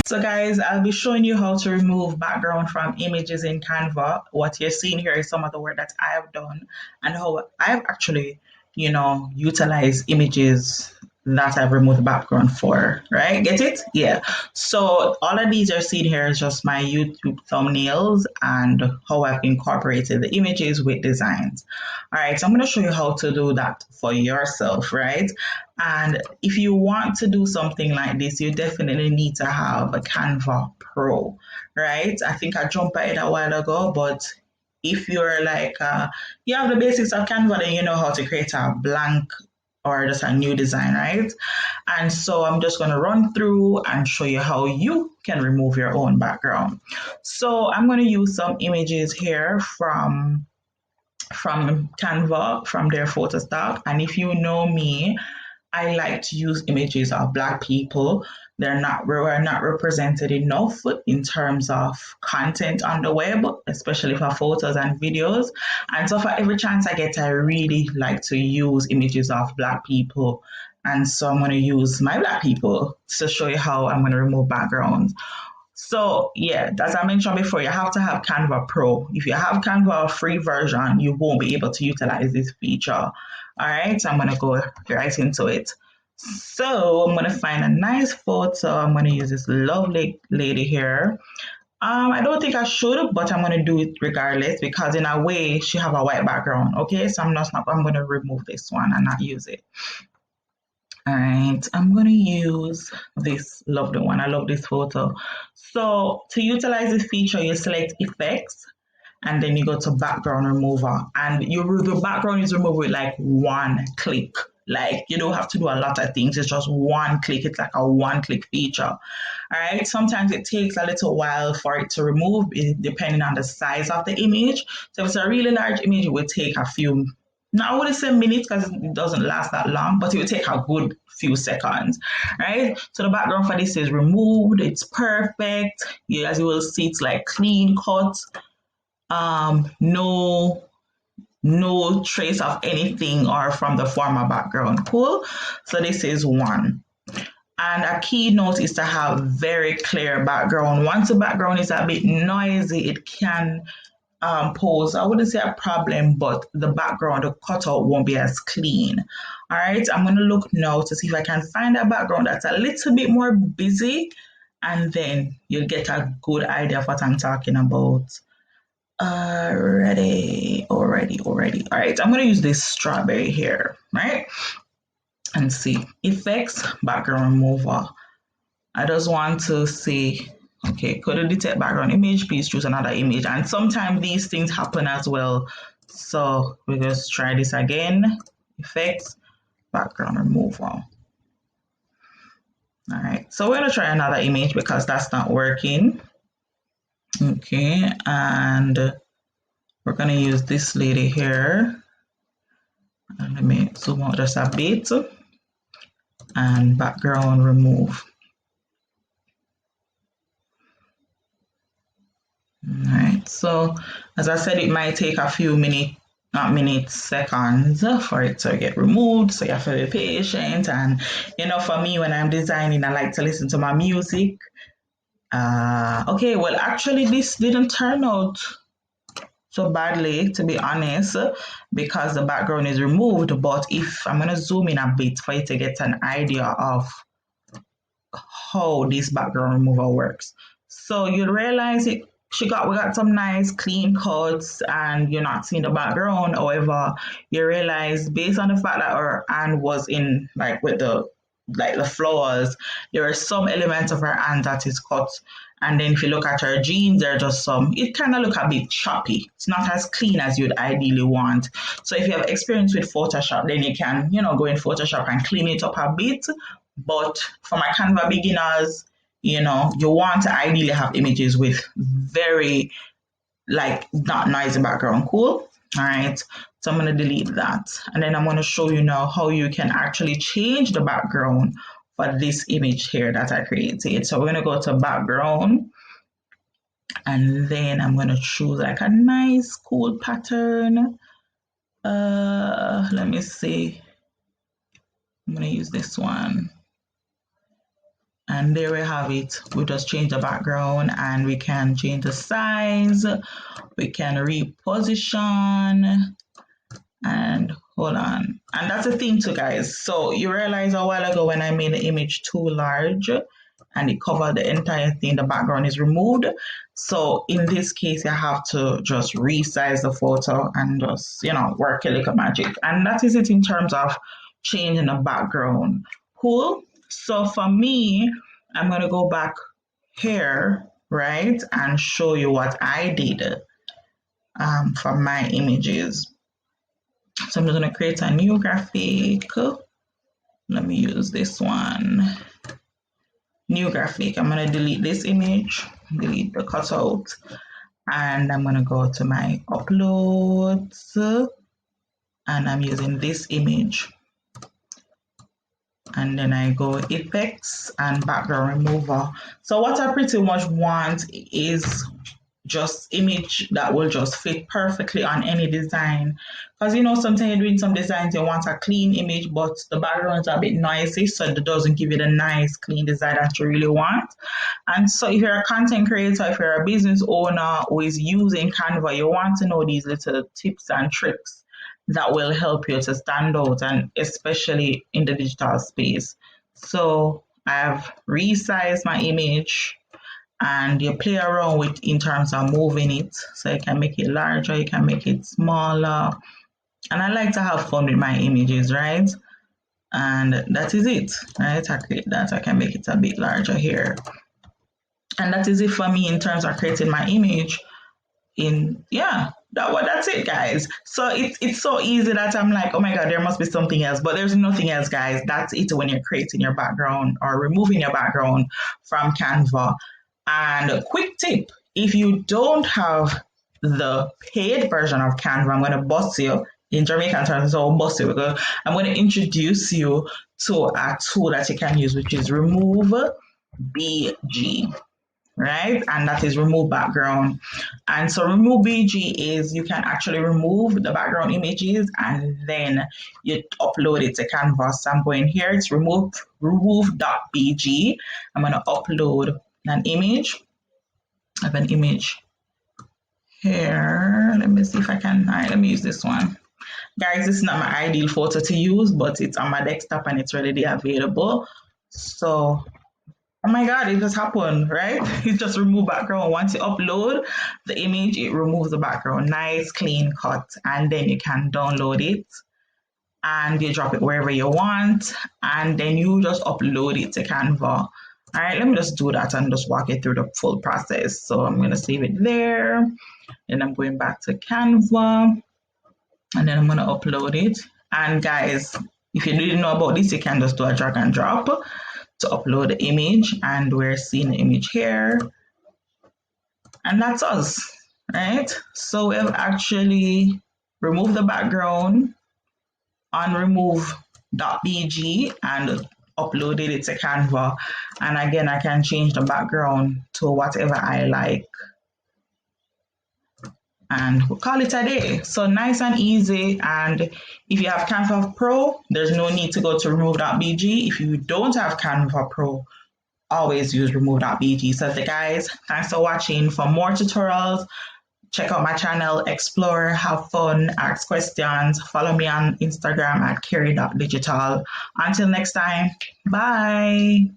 So guys, I'll be showing you how to remove background from images in Canva. What you're seeing here is some of the work that I have done and how I've actually, utilized images that I've removed the background for, right? Get it? Yeah. So all of these you're seeing here is just my YouTube thumbnails and how I've incorporated the images with designs. All right, so I'm going to show you how to do that for yourself, right? And if you want to do something like this, you definitely need to have a Canva Pro, right? I think I jumped at it a while ago, but if you're like, you have the basics of Canva, then you know how to create a blank or just a new design, right? And so I'm just going to run through and show you how you can remove your own background. So I'm going to use some images here from Canva, from their photo stock. And if you know me, I like to use images of Black people. We're not represented enough in terms of content on the web, especially for photos and videos. And so for every chance I get, I really like to use images of Black people. And so I'm going to use my Black people to show you how I'm going to remove backgrounds. So yeah, as I mentioned before, you have to have Canva Pro. If you have Canva free version, you won't be able to utilize this feature. All right, so I'm gonna go right into it. So I'm gonna find a nice photo. I'm gonna use this lovely lady here. I don't think I should, but I'm gonna do it regardless because in a way she have a white background. Okay, so I'm gonna remove this one and not use it. All right, I'm going to use this lovely one. I love this photo. So to utilize this feature, you select effects and then you go to background remover and the background is removed with like one click. Like you don't have to do a lot of things. It's just one click. It's like a one click feature. All right. Sometimes it takes a little while for it to remove depending on the size of the image. So if it's a really large image, it will take a few now, I wouldn't say minutes because it doesn't last that long, but it will take a good few seconds, right? So the background for this is removed. It's perfect. Yeah, as you will see, it's like clean cut. No trace of anything or from the former background. Cool. So this is one. And a key note is to have very clear background. Once the background is a bit noisy, it can pose, I wouldn't say a problem, but the background, the cutout won't be as clean. All right, I'm going to look now to see if I can find a background that's a little bit more busy, and then you'll get a good idea of what I'm talking about. Already. All right, I'm going to use this strawberry here, right? And see, effects, background remover. I just want to see, okay, could you detect background image? Please choose another image. And sometimes these things happen as well. So we'll just try this again. Effects, background removal. All right, so we're gonna try another image because that's not working. Okay, and we're gonna use this lady here. And let me zoom out just a bit. And background remove. All right, so as I said, it might take a few minutes, not minutes, seconds for it to get removed. So you have to be patient. And for me, when I'm designing, I like to listen to my music. Okay, well, actually, this didn't turn out so badly, to be honest, because the background is removed. But if I'm going to zoom in a bit for you to get an idea of how this background removal works. So you'll realize we got some nice clean cuts and you're not seeing the background. However, you realize based on the fact that our hand was in like with the flowers, there are some elements of her hand that is cut. And then if you look at her jeans, there are just some, it kind of look a bit choppy. It's not as clean as you'd ideally want. So if you have experience with Photoshop, then you can, go in Photoshop and clean it up a bit. But for my Canva beginners, you want to ideally have images with very not noisy background. Cool. All right. So I'm going to delete that. And then I'm going to show you now how you can actually change the background for this image here that I created. So we're going to go to background. And then I'm going to choose like a nice cool pattern. Let me see. I'm going to use this one. And there we have it. We just change the background and we can change the size. We can reposition and hold on. And that's the thing too, guys. So you realize a while ago when I made the image too large and it covered the entire thing, the background is removed. So in this case, you have to just resize the photo and just, work a little magic. And that is it in terms of changing the background. Cool. So for me, I'm going to go back here, right, and show you what I did for my images. So I'm just going to create a new graphic. Let me use this one. New graphic. I'm going to delete this image, delete the cutout, and I'm going to go to my uploads, and I'm using this image. And then I go effects and background remover. So what I pretty much want is just image that will just fit perfectly on any design. Because sometimes you're doing some designs, you want a clean image, but the background is a bit noisy, so it doesn't give you the nice, clean design that you really want. And so if you're a content creator, if you're a business owner who is using Canva, you want to know these little tips and tricks that will help you to stand out, and especially in the digital space. So I've resized my image, and you play around with in terms of moving it. So you can make it larger, you can make it smaller. And I like to have fun with my images, right? And that is it, right? I create that, I can make it a bit larger here. And that is it for me in terms of creating my image. That's it, guys. So it's so easy that I'm like, oh my god, there must be something else, but there's nothing else, guys. That's it when you're creating your background or removing your background from Canva. And a quick tip, if you don't have the paid version of Canva, I'm going to bust you in Jamaican terms, so bust you, because I'm going to introduce you to a tool that you can use, which is Remove BG. Right? And that is remove background. And so remove BG is you can actually remove the background images and then you upload it to Canva. So I'm going here, it's remove.bg. I'm going to upload an image. I have an image here. Let me see if I can. All right, let me use this one. Guys, this is not my ideal photo to use, but it's on my desktop and it's readily available. So oh my god, it just happened, right? It just remove background. Once you upload the image, it removes the background. Nice, clean cut. And then you can download it and you drop it wherever you want. And then you just upload it to Canva. All right, let me just do that and just walk you through the full process. So I'm going to save it there. Then I'm going back to Canva. And then I'm going to upload it. And guys, if you didn't know about this, you can just do a drag and drop to upload the image, and we're seeing the image here, and that's us, right? So we've actually removed the background on remove.bg and uploaded it to Canva. And again, I can change the background to whatever I like, and we'll call it a day. So nice and easy. And if you have Canva Pro, there's no need to go to remove.bg. If you don't have Canva Pro, always use remove.bg. So guys, thanks for watching. For more tutorials, check out my channel, explore, have fun, ask questions. Follow me on Instagram at carey.digital. Until next time, bye.